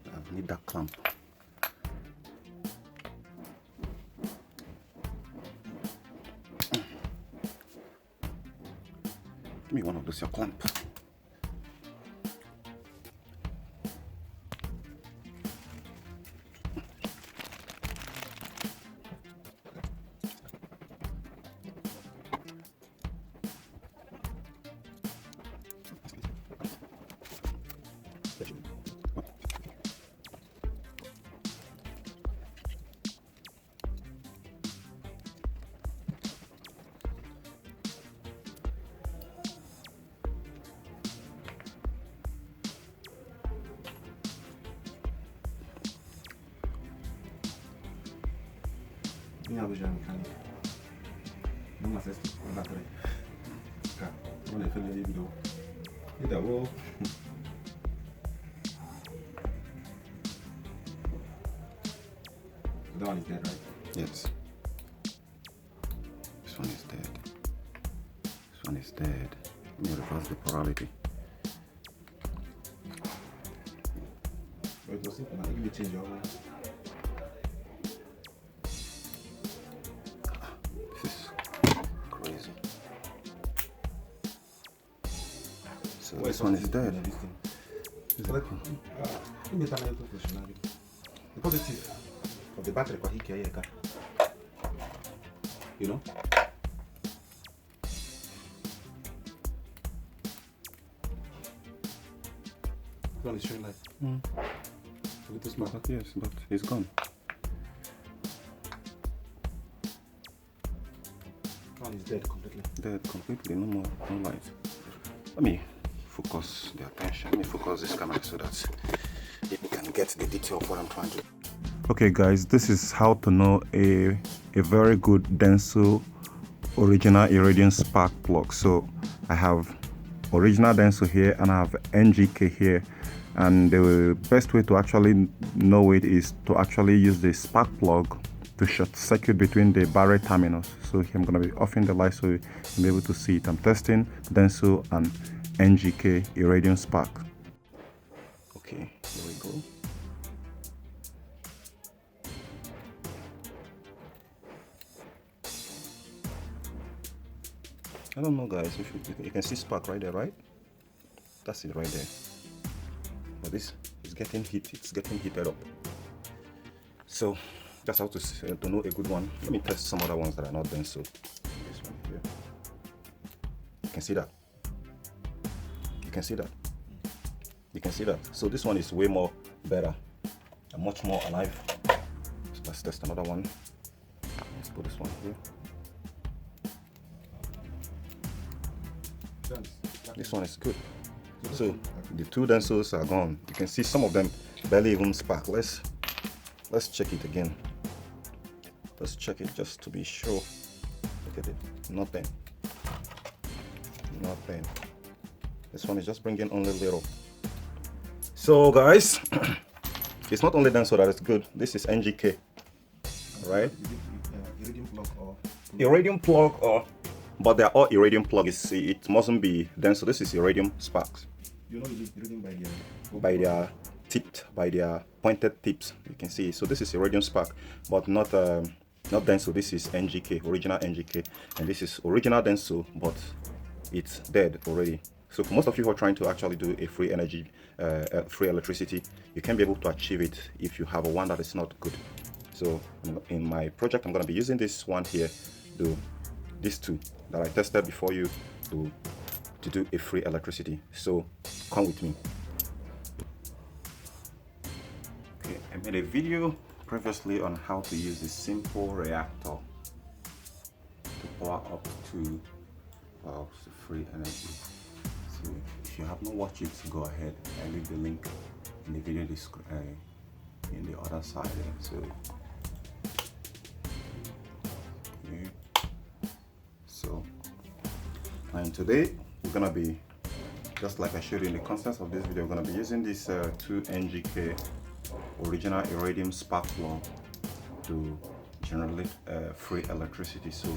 I need that clamp. Give me one of those your clamp. Minha luz já mecânica. Não acesso a bateria. Cá, olha, foi ali do. E da boa. That one is dead, right? Yes. This one is dead. This one is dead. Let me reverse the polarity. But it was simple. I think you change your mind. This is crazy. So this one is dead. It's like, the positive of the battery kwa hiki ya yeka. You know? This one is showing light. With this mark. Yes, but it's gone. One is dead completely. Dead completely, no more, no light. Let me focus the attention. Let me focus this camera so that you can get the detail of what I'm trying to do. Okay guys, this is how to know a very good Denso original Iridium spark plug. So I have original Denso here and I have NGK here, and the best way to actually know it is to actually use the spark plug to short circuit between the barrel terminals. So here I'm going to be offing the light so you'll be able to see it. I'm testing Denso and NGK Iridium spark. Okay, here we go. I don't know guys, you can see spark right there, right? That's it right there. But this is getting heat, it's getting heated up. So that's how to know a good one. Let me test some other ones that are not Denso. This one here. You can see that. You can see that. You can see that. So this one is way more better and much more alive. So let's test another one. Let's put this one here. This one is good. So the two Densos are gone. You can see some of them barely even spark. Let's check it again. Let's check it just to be sure. Look at it. Nothing. Nothing. This one is just bringing only little. So guys, it's not only Denso that is good. This is NGK, right? Iridium plug or Iridium plug or, but they're all Iridium plugs. It mustn't be Denso. This is Iridium sparks. you know Iridium By their tipped, by their pointed tips, you can see. So this is Iridium spark, but not Denso. This is NGK, original NGK, and this is original Denso, but it's dead already. So for most of you who are trying to actually do a free energy, free electricity, you can be able to achieve it if you have a one that is not good. So in my project, I'm going to be using this one here, these two that I tested before you to do a free electricity. So come with me. Okay, I made a video previously on how to use a simple reactor to power up to free energy. So if you have not watched it, go ahead. I leave the link in the video description in the other side. So okay. And today we're gonna be, just like I showed you in the context of this video, we're gonna be using this two NGK original Iridium spark plug to generate free electricity. So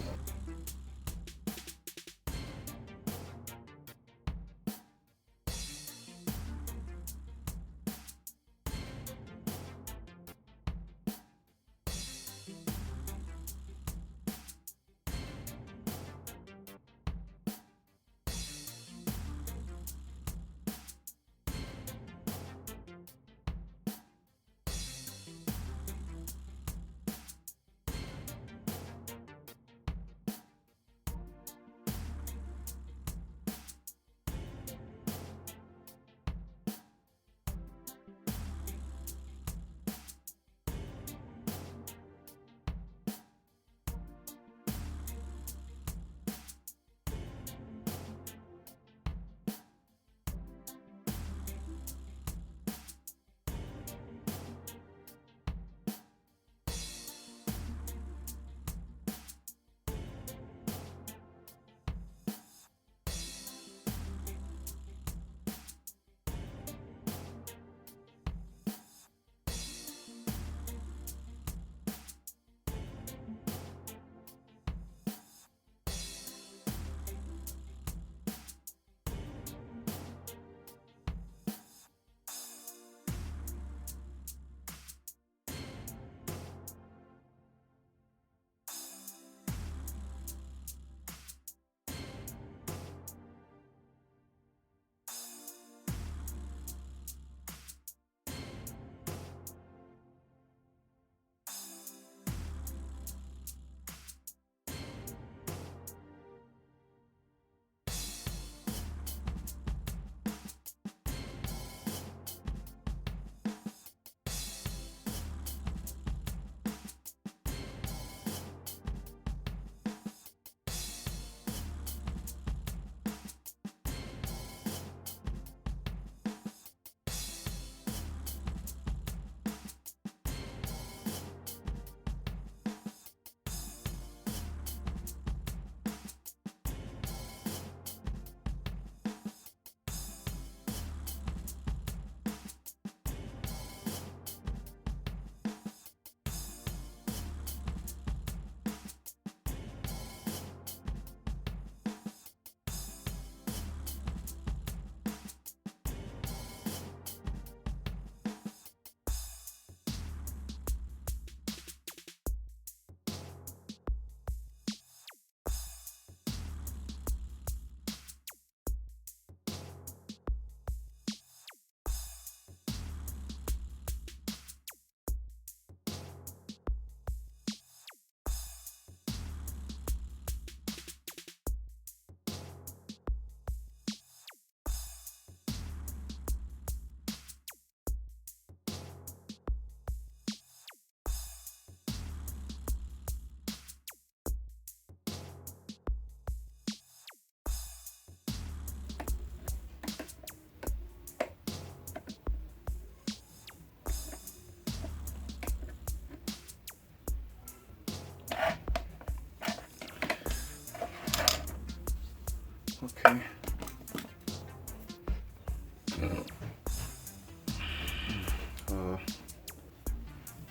okay.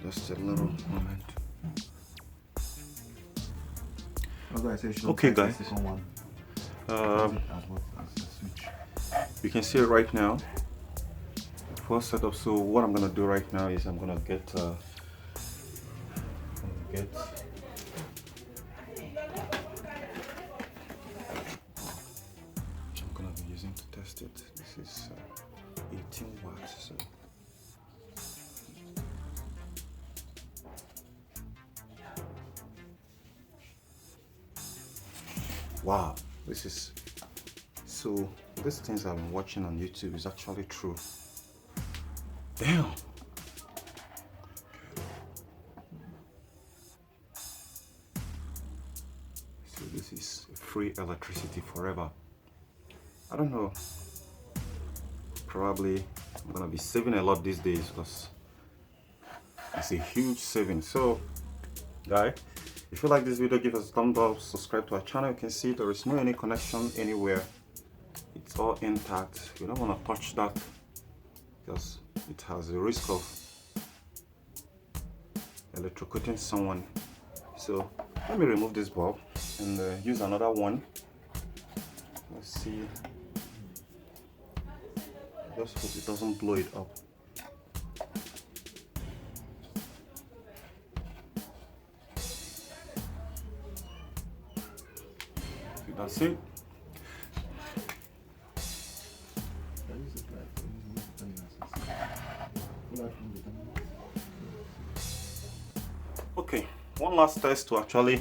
Just a little moment. Okay, guys. You can see it right now. First setup. So what I'm gonna do right now is I'm gonna get which I'm gonna be using to test it. This is 18 watts. So. Wow, this is so. These things I've been watching on YouTube is actually true. Damn. So this is free electricity forever. I don't know. Probably I'm gonna be saving a lot these days because it's a huge saving. So, guys. If you like this video, give us a thumbs up, subscribe to our channel. You can see there is no any connection anywhere. It's all intact. You don't want to touch that because it has a risk of electrocuting someone So let me remove this bulb and use another one. Let's see. Just hope it doesn't blow it up. Okay, that's it. Okay, one last test to actually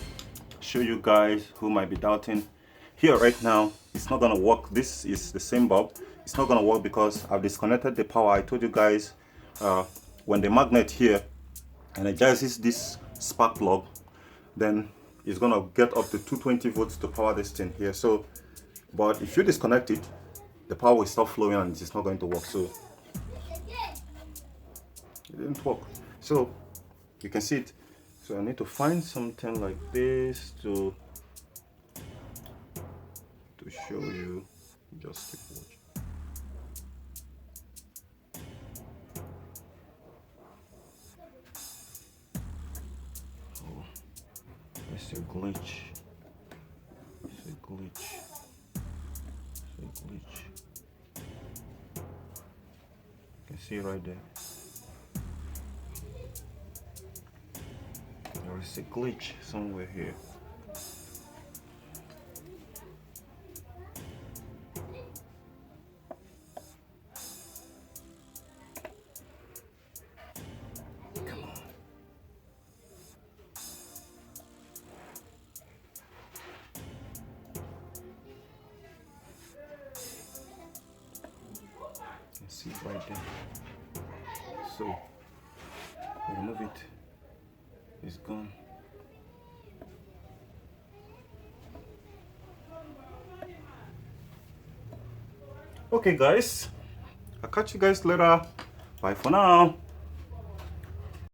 show you guys who might be doubting. Here right now, it's not gonna work. This is the same bulb. It's not gonna work because I've disconnected the power. I told you guys when the magnet here energizes this spark plug, then it's gonna get up to 220 volts to power this thing here. So, but if you disconnect it, the power will stop flowing and it's not going to work. So it didn't work. So you can see it. So I need to find something like this to show you. Just keep watching. Oh, it's a glitch. It's a glitch. It's a glitch. You can see right there. There is a glitch somewhere here. See right there. So remove it. It's gone. Okay guys, I'll catch you guys later. Bye for now.